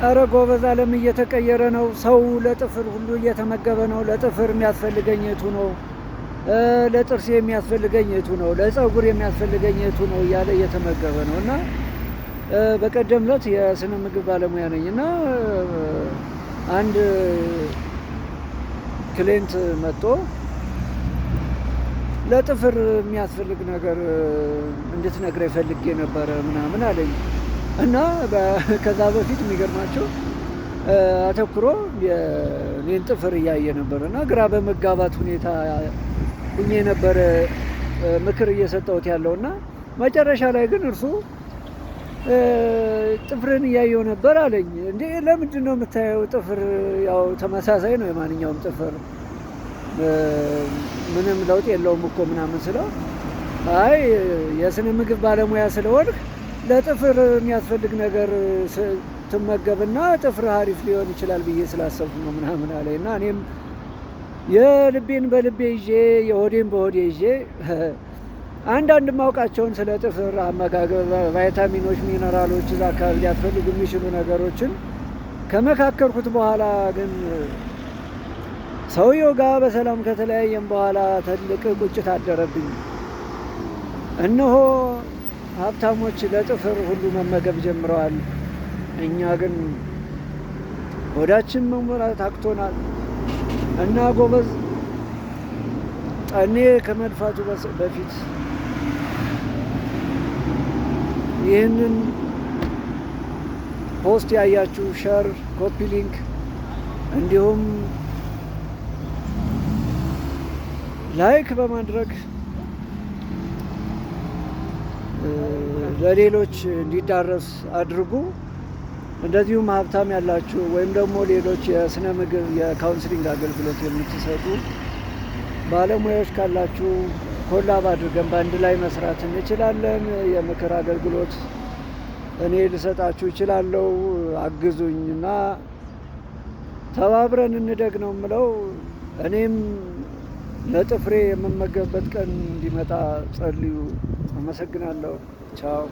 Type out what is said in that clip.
ኧረ ጎበዝ ዓለም እየተቀየረ ነው። ሰው ለጥፍር ሁሉ እየተመገበ ነው። ለጥፍር የሚያስፈልገኝ የቱ ነው? ለጥርስ የሚያስፈልገኝ የቱ ነው? ለፀጉር የሚያስፈልገኝ የቱ ነው? እያለ እየተመገበ ነው። እና በቀደም ዕለት የስነ ምግብ ባለሙያ ነኝ እና አንድ ክሌንት መጥቶ ለጥፍር የሚያስፈልግ ነገር እንድትነግረኝ ፈልጌ ነበረ ምናምን አለኝ። እና ከዛ በፊት የሚገርማቸው አተኩሮ የኔን ጥፍር እያየ ነበር እና ግራ በመጋባት ሁኔታ ሁኜ ነበረ ምክር እየሰጠሁት ያለው እና መጨረሻ ላይ ግን እርሱ ጥፍርን እያየው ነበር አለኝ። እንዴ ለምንድን ነው የምታየው? ጥፍር ያው ተመሳሳይ ነው የማንኛውም ጥፍር፣ ምንም ለውጥ የለውም እኮ ምናምን ስለው፣ አይ የስነ ምግብ ባለሙያ ስለሆንክ ለጥፍር የሚያስፈልግ ነገር ትመገብና ጥፍር አሪፍ ሊሆን ይችላል ብዬ ስላሰብኩ ነው ምናምን አለኝ። እና እኔም የልቤን በልቤ ይዤ የሆዴን በሆዴ ይዤ አንዳንድ ማውቃቸውን ስለ ጥፍር አመጋገብ፣ ቫይታሚኖች፣ ሚነራሎች እዛ አካባቢ ሊያስፈልጉ የሚችሉ ነገሮችን ከመካከርኩት በኋላ ግን ሰውየው ጋር በሰላም ከተለያየም በኋላ ትልቅ ቁጭት አደረብኝ። እነሆ ሀብታሞች ለጥፍር ሁሉ መመገብ ጀምረዋል። እኛ ግን ሆዳችን መሙላት አቅቶናል። እና ጎበዝ ጠኔ ከመድፋቱ በፊት ይህንን ፖስት ያያችሁ ሸር፣ ኮፒ ሊንክ እንዲሁም ላይክ በማድረግ ለሌሎች እንዲዳረስ አድርጉ። እንደዚሁም ሀብታም ያላችሁ ወይም ደግሞ ሌሎች የስነ ምግብ የካውንስሊንግ አገልግሎት የምትሰጡ ባለሙያዎች ካላችሁ ኮላብ አድርገን በአንድ ላይ መስራት እንችላለን። የምክር አገልግሎት እኔ ልሰጣችሁ እችላለሁ። አግዙኝ እና ተባብረን እንደግ ነው የምለው። እኔም ለጥፍሬ የምመገብበት ቀን እንዲመጣ ጸልዩ። አመሰግናለሁ። ቻው።